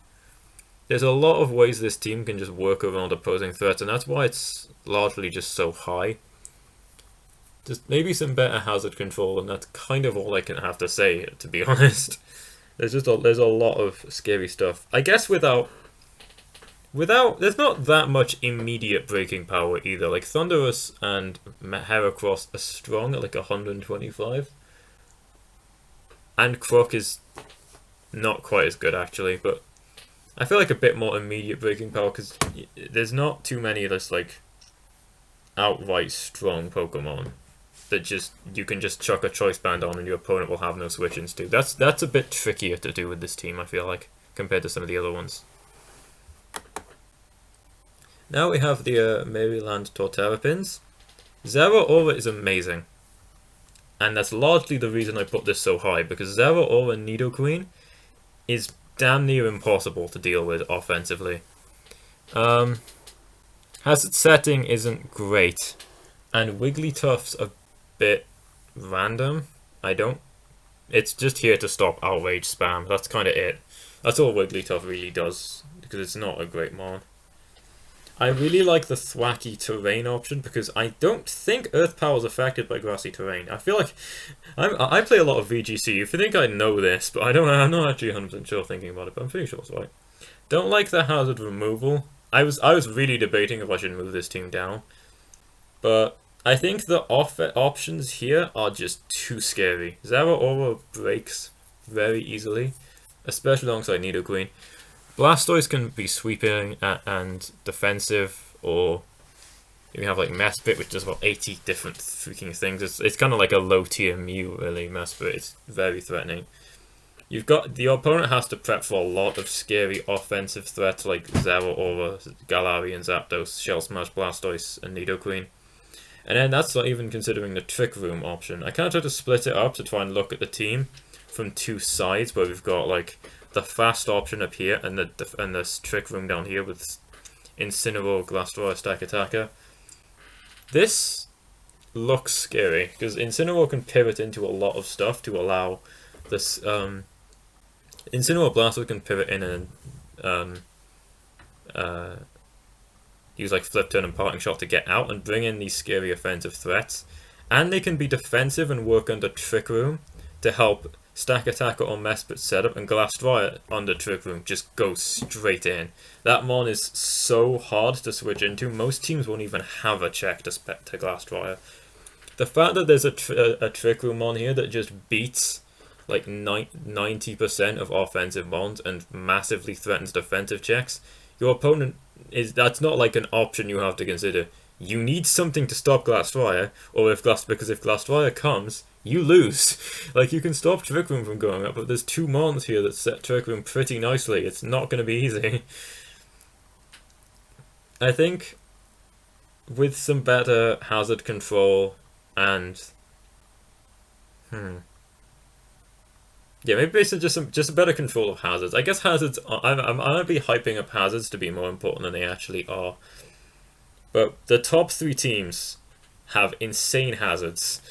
There's a lot of ways this team can just work around opposing threats, and that's why it's largely just so high. Just maybe some better hazard control, and that's kind of all I can have to say, to be honest. There's a lot of scary stuff. I guess without there's not that much immediate breaking power either. Like Thunderous and Heracross are strong at like 125, and Crook is not quite as good actually, but I feel like a bit more immediate breaking power because there's not too many of this like outright strong Pokemon that just you can just chuck a choice band on and your opponent will have no switch-ins to. That's a bit trickier to do with this team, I feel like, compared to some of the other ones. Now we have the Maryland Torterrapins. Zeraora is amazing, and that's largely the reason I put this so high, because Zeraora Nidoqueen is damn near impossible to deal with offensively. Hazard setting isn't great, and Wigglytuff's a bit random. It's just here to stop outrage spam. That's kind of it. That's all Wigglytuff really does, because it's not a great mon. I really like the thwacky terrain option because I don't think Earth Power is affected by grassy terrain. I feel like I play a lot of VGC. You think I know this, but I'm not actually 100% sure thinking about it, but I'm pretty sure it's right. Don't like the hazard removal. I was really debating if I should move this team down, but I think the options here are just too scary. Zero Aura breaks very easily, especially alongside Nidoqueen. Blastoise can be sweeping and defensive, or you have like Mesprit, which does about 80 different freaking things. It's kind of like a low tier Mew, really. Mesprit, it's very threatening. You've got the opponent has to prep for a lot of scary offensive threats like Zero Aura, Galarian, Zapdos, Shell Smash, Blastoise, and Nidoqueen. And then that's not even considering the Trick Room option. I kind of tried to split it up to try and look at the team from two sides, where we've got like the fast option up here and the Trick Room down here with Incineroar, Glassdoor, Stack Attacker. This looks scary because Incineroar can pivot into a lot of stuff to allow this. Incineroar, Blastoise can pivot in and use like Flip Turn and Parting Shot to get out and bring in these scary offensive threats. And they can be defensive and work under Trick Room to help Stack Attacker or Mesprit setup, and Glassdoor under Trick Room just goes straight in. That mon is so hard to switch into. Most teams won't even have a check to Glassdoor. The fact that there's a Trick Room mon here that just beats like 90% of offensive mons and massively threatens defensive checks, your opponent that's not like an option you have to consider. You need something to stop Glassdoor, or because if Glassdoor comes, you lose. Like, you can stop Trick Room from going up, but there's two mons here that set Trick Room pretty nicely. It's not going to be easy. I think with some better hazard control and yeah, maybe basically just a better control of hazards. I guess hazards. I'm gonna be hyping up hazards to be more important than they actually are. But the top three teams have insane hazards,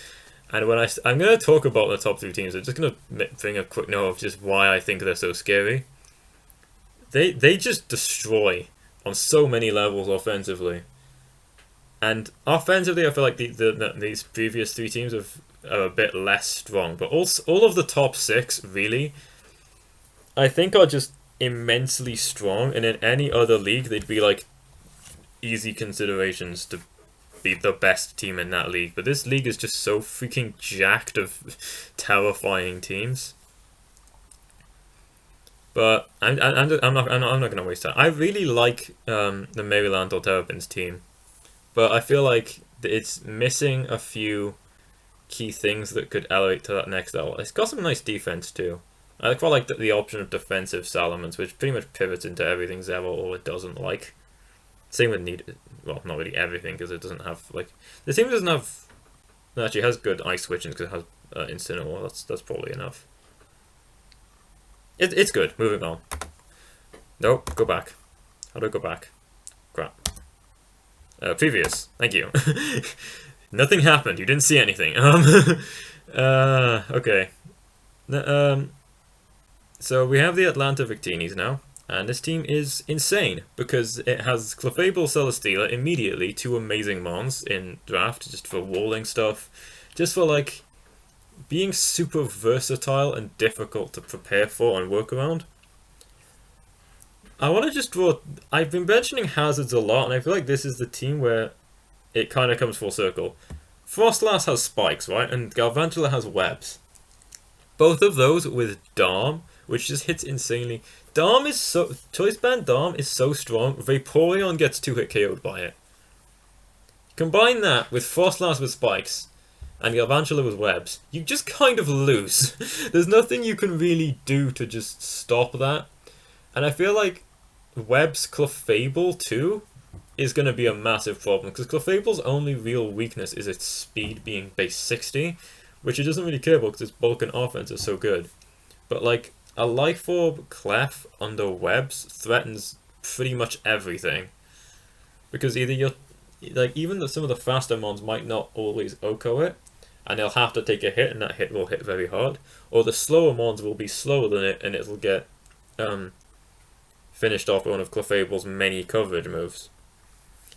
and when I'm gonna talk about the top three teams, I'm just gonna bring a quick note of just why I think they're so scary. They just destroy on so many levels offensively, and offensively, I feel like these previous three teams are a bit less strong, but also all of the top six really, I think, are just immensely strong, and in any other league they'd be like easy considerations to be the best team in that league. But this league is just so freaking jacked of terrifying teams. But I'm not gonna waste time. I really like the Maryland or Terrapins team, but I feel like it's missing a few key things that could elevate to that next level. It's got some nice defense too. I quite like the option of defensive Salamence, which pretty much pivots into everything Zero or it doesn't like. Same with well, not really everything, because it doesn't have like the team doesn't have. It actually has good ice switching because it has Incineroar. That's probably enough. It's good. Moving on. Nope. Go back. How do I go back? Crap. Previous. Thank you. Nothing happened. You didn't see anything. Okay. So we have the Atlanta Victinis now, and this team is insane because it has Clefable, Celesteela, immediately two amazing mons in draft, just for walling stuff, just for like being super versatile and difficult to prepare for and work around. I want to just draw. I've been mentioning hazards a lot, and I feel like this is the team where it kind of comes full circle. Frostlass has spikes, right? And Galvantula has webs. Both of those with Darm, which just hits insanely. Choice Band Darm is so strong, Vaporeon gets 2-hit KO'd by it. Combine that with Frostlass with spikes, and Galvantula with webs, you just kind of lose. There's nothing you can really do to just stop that. And I feel like Web's Clefable too is going to be a massive problem, because Clefable's only real weakness is its speed being base 60, which it doesn't really care about because its bulk and offense is so good. But like, a Life Orb Clef under Webs threatens pretty much everything, because either you're like, even some of the faster mons might not always OHKO it, and they'll have to take a hit, and that hit will hit very hard, or the slower mons will be slower than it, and it'll get finished off by one of Clefable's many coverage moves.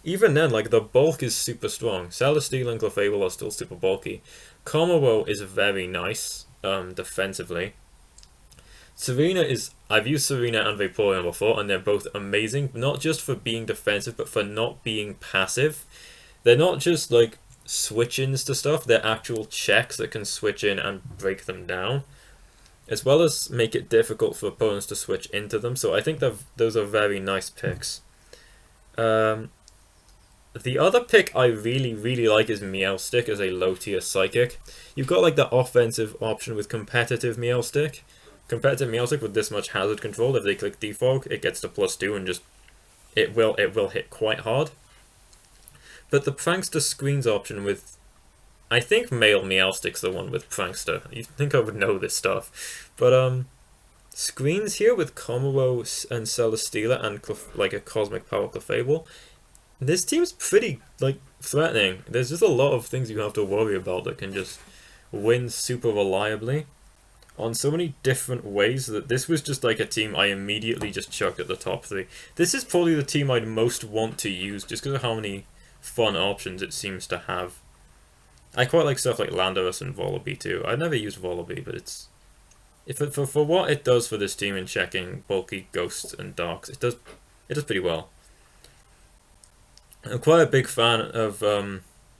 Even then, like, the bulk is super strong. Celesteela and Clefable are still super bulky. Combo is very nice defensively. Serena is... I've used Serena and Vaporeon before, and they're both amazing, not just for being defensive, but for not being passive. They're not just, like, switch-ins to stuff. They're actual checks that can switch in and break them down, as well as make it difficult for opponents to switch into them. So I think that those are very nice picks. The other pick I really like is Meowstick as a low tier psychic. You've got like the offensive option with competitive Meowstick. Competitive Meowstick with this much hazard control, if they click defog, it gets to +2 and just it will hit quite hard. But the Prankster Screens option with, I think male Meowstick's the one with Prankster. You'd think I would know this stuff. But Screens here with Komuro and Celesteela and like a Cosmic Power Clefable. This team's pretty like threatening. There's just a lot of things you have to worry about that can just win super reliably on so many different ways that this was just like a team I immediately just chucked at the top 3. This is probably the team I'd most want to use just because of how many fun options it seems to have. I quite like stuff like Landorus and Volibee too. I've never used Volibee, but it's for what it does for this team in checking bulky ghosts and darks, it does pretty well. I'm quite a big fan of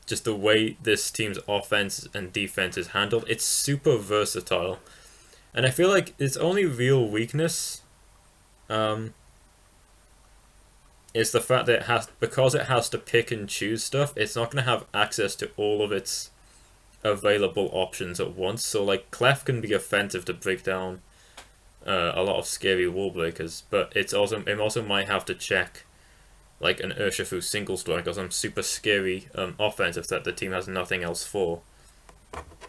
just the way this team's offense and defense is handled. It's super versatile, and I feel like its only real weakness is the fact that because it has to pick and choose stuff, it's not going to have access to all of its available options at once. So like Clef can be offensive to break down a lot of scary wall breakers, but it also might have to check like an Urshifu single strike or some super scary offensive that the team has nothing else for.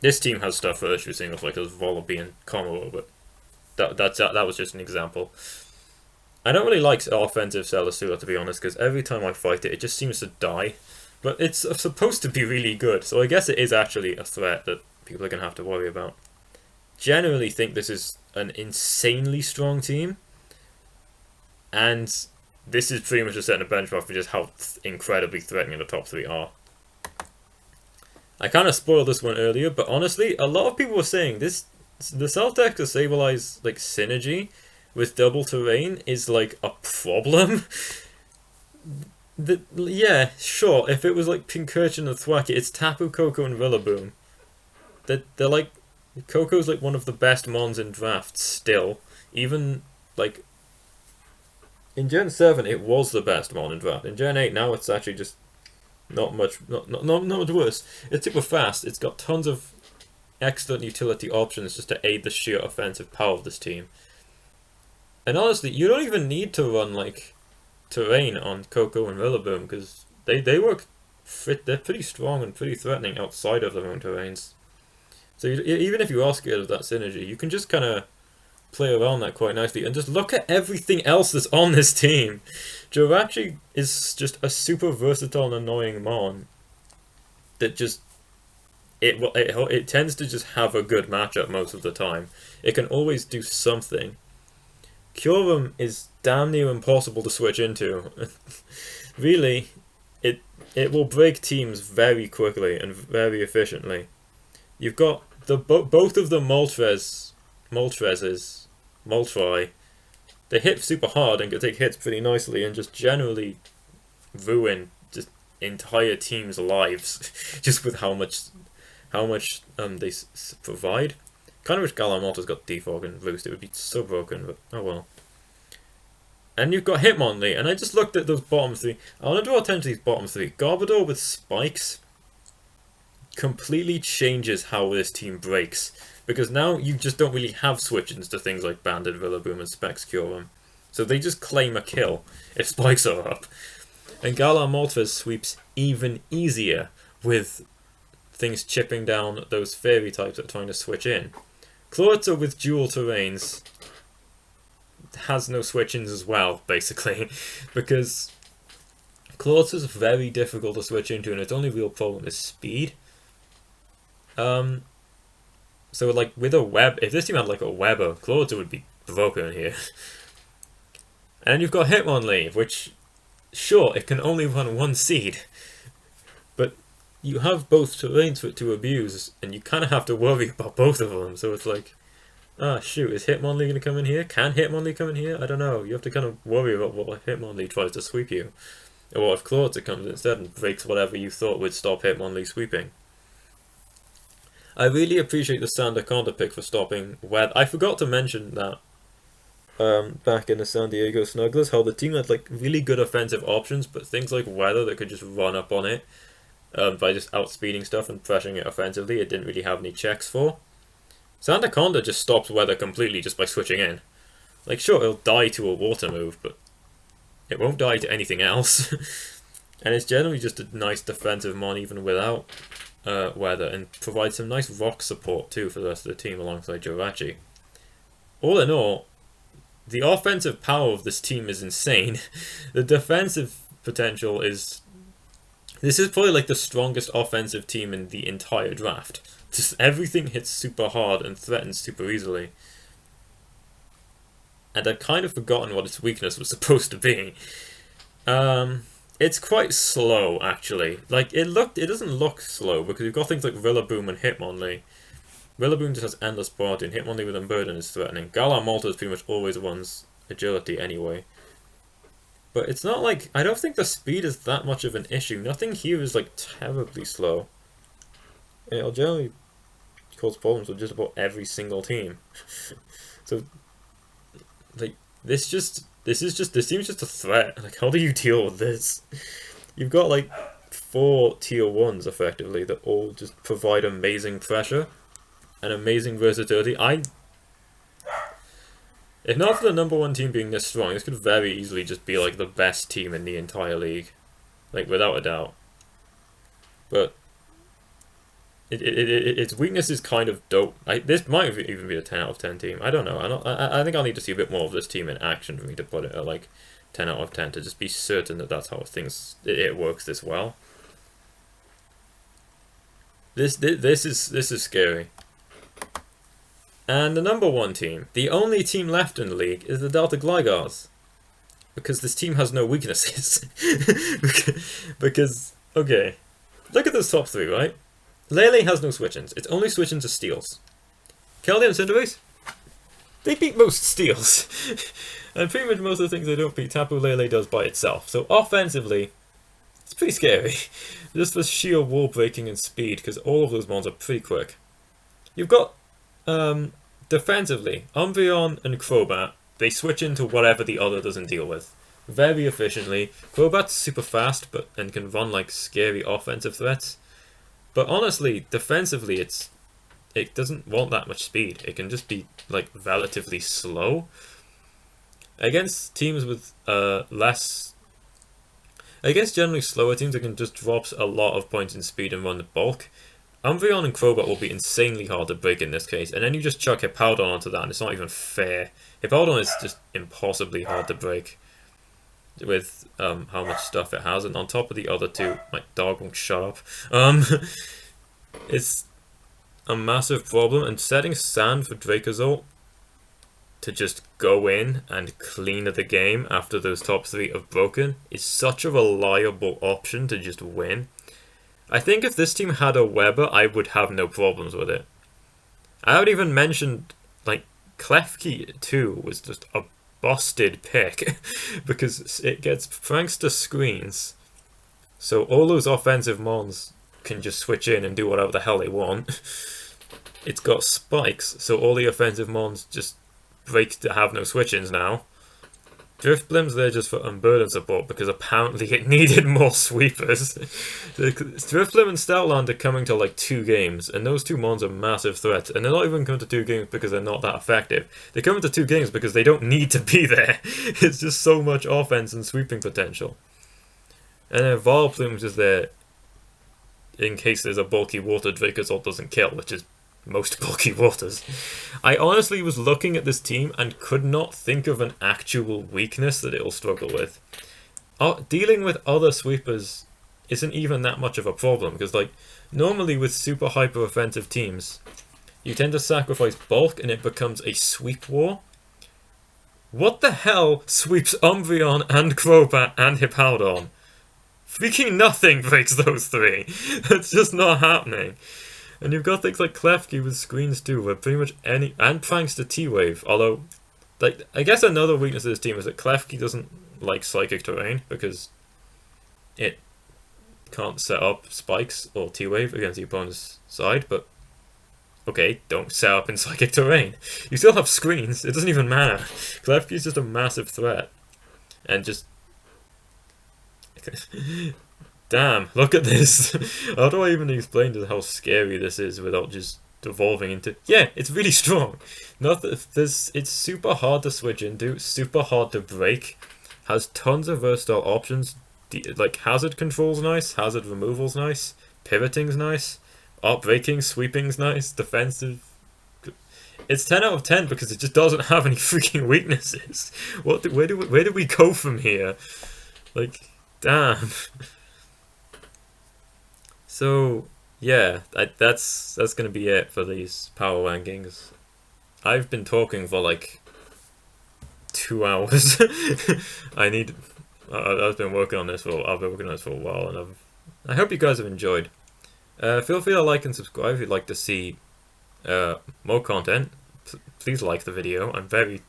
This team has stuff for Urshifu single strike, as Volibee and Komuro, but that was just an example. I don't really like offensive Celesteela, to be honest, because every time I fight it, it just seems to die. But it's supposed to be really good, so I guess it is actually a threat that people are going to have to worry about. Generally think this is an insanely strong team, and this is pretty much just setting a benchmark for just how incredibly threatening the top 3 are. I kind of spoiled this one earlier, but honestly, a lot of people were saying the Self-Deck to stabilize like synergy with double terrain is like a problem. Yeah, sure, if it was like Pincurchin and Thwackey, it's Tapu Koko and Rillaboom. They're like, Koko's like one of the best mons in drafts still. Even like in Gen 7 it was the best mon in draft. In Gen 8 now it's actually just not much worse. It's super fast, it's got tons of excellent utility options just to aid the sheer offensive power of this team. And honestly, you don't even need to run like terrain on Koko and Rillaboom because they work they're pretty strong and pretty threatening outside of their own terrains. So even if you are scared of that synergy, you can just kind of play around that quite nicely and just look at everything else that's on this team. Jirachi is just a super versatile and annoying mon that just it tends to just have a good matchup most of the time. It can always do something. Kyurem is damn near impossible to switch into. Really, it will break teams very quickly and very efficiently. You've got both of the Moltres, Moltri. They hit super hard and can take hits pretty nicely and just generally ruin just entire teams' lives just with how much they provide. Kind of wish Galamorta's got Defog and Roost. It would be so broken, but oh well. And you've got Hitmonlee, and I just looked at those bottom 3. I want to draw attention to these bottom 3. Garbodor with spikes completely changes how this team breaks, because now you just don't really have switch-ins to things like Banded, Rillaboom, and Specs Kyurem. So they just claim a kill if spikes are up. And Galamorta sweeps even easier with things chipping down those fairy types that are trying to switch in. Chlorita with dual terrains has no switch-ins as well, basically, because Chlorita's very difficult to switch into, and its only real problem is speed. So like with a web, if this team had like a Weber, Chlorita would be broken here. And then you've got Hitmonlee, which, sure, it can only run one seed, but you have both terrains for it to abuse, and you kind of have to worry about both of them. So it's like, ah, shoot, is Hitmonlee going to come in here? Can Hitmonlee come in here? I don't know. You have to kind of worry about what Hitmonlee tries to sweep you. Or if Clawter comes in instead and breaks whatever you thought would stop Hitmonlee sweeping. I really appreciate the Sandaconda pick for stopping Weather. I forgot to mention that back in the San Diego Snugglers, how the team had like really good offensive options, but things like Weather that could just run up on it by just outspeeding stuff and pressuring it offensively, it didn't really have any checks for. Sandaconda just stops Weather completely just by switching in. Like, sure, it'll die to a water move, but it won't die to anything else. And it's generally just a nice defensive mon even without Weather, and provides some nice rock support too for the rest of the team alongside Jirachi. All in all, the offensive power of this team is insane. The defensive potential is... This is probably like the strongest offensive team in the entire draft. Just everything hits super hard and threatens super easily. And I've kind of forgotten what its weakness was supposed to be. It's quite slow, actually. Like, it doesn't look slow, because you've got things like Rillaboom and Hitmonlee. Rillaboom just has endless body, and Hitmonlee with Unburden is threatening. Galar Malta is pretty much always one's agility anyway. But it's not like... I don't think the speed is that much of an issue. Nothing here is, like, terribly slow. It'll generally cause problems with just about every single team. So, like, this team's just a threat. Like, how do you deal with this? You've got, like, 4 tier 1s, effectively, that all just provide amazing pressure and amazing versatility. If not for the #1 team being this strong, this could very easily just be, like, the best team in the entire league. Like, without a doubt. But its weakness is kind of dope. This might even be a 10 out of 10 team. I don't know. I think I'll need to see a bit more of this team in action for me to put it at like 10 out of 10 to just be certain that that's how it works this well. This is scary. And the #1 team, the only team left in the league, is the Delta Glygars, because this team has no weaknesses. because okay, look at this top 3, right? Lele has no switch-ins. It's only switch-ins to steals. Keldeo and Cinderace? They beat most steals. And pretty much most of the things they don't beat, Tapu Lele does by itself. So offensively, it's pretty scary. Just for sheer wall breaking and speed, because all of those mons are pretty quick. You've got, defensively, Umbreon and Crobat, they switch into whatever the other doesn't deal with. Very efficiently. Crobat's super fast, and can run like scary offensive threats. But honestly, defensively, it doesn't want that much speed. It can just be like relatively slow. Against teams with against generally slower teams, it can just drop a lot of points in speed and run the bulk. Umbreon and Crobat will be insanely hard to break in this case, and then you just chuck Hippowdon onto that, and it's not even fair. Hippowdon is just impossibly hard to break with how much stuff it has, and on top of the other two, my dog won't shut up. It's a massive problem, and setting Sand for Dracozolt to just go in and clean the game after those top 3 have broken is such a reliable option to just win. I think if this team had a Weber, I would have no problems with it. I would even mention, like, Klefki 2 was just a busted pick because it gets prankster screens, so all those offensive mons can just switch in and do whatever the hell they want. It's got spikes, so all the offensive mons just break to have no switch-ins now. Drifblim's there just for Unburden support because apparently it needed more sweepers. Drifblim and Stoutland are coming to like 2 games, and those 2 mons are massive threats, and they're not even coming to 2 games because they're not that effective. They're coming to 2 games because they don't need to be there. It's just so much offense and sweeping potential. And then Vileplume's is there in case there's a bulky water Dracozolt doesn't kill, which is most bulky waters. I honestly was looking at this team and could not think of an actual weakness that it'll struggle with. Dealing with other sweepers isn't even that much of a problem, because like normally with super hyper offensive teams, you tend to sacrifice bulk and it becomes a sweep war. What the hell sweeps Umbreon and Crobat and Hippowdon? Freaking nothing breaks those 3. That's just not happening. And you've got things like Klefki with screens too, where pretty much any... And prankster T-Wave, although... like, I guess another weakness of this team is that Klefki doesn't like psychic terrain, because it can't set up spikes or T-Wave against the opponent's side, but okay, don't set up in Psychic Terrain. You still have screens, it doesn't even matter. Klefki is just a massive threat. And just... Damn, look at this. How do I even explain to how scary this is without just evolving into... Yeah, it's really strong. It's super hard to switch into, super hard to break, has tons of versatile options. Like, hazard control's nice, hazard removal's nice, pivoting's nice, art breaking, sweeping's nice, defensive... It's 10 out of 10 because it just doesn't have any freaking weaknesses. Where do we go from here? Like, damn. So, yeah, that's gonna be it for these power rankings. I've been talking for like 2 hours. I've been working on this for a while, and I hope you guys have enjoyed. Feel free to like and subscribe if you'd like to see more content. Please like the video. I'm very...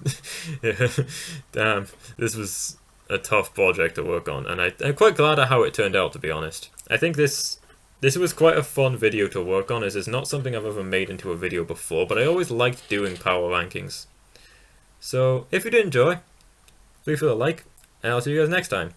Damn, this was a tough project to work on, and I'm quite glad at how it turned out, to be honest. I think this was quite a fun video to work on, as it's not something I've ever made into a video before, but I always liked doing power rankings. So, if you did enjoy, please feel a like, and I'll see you guys next time.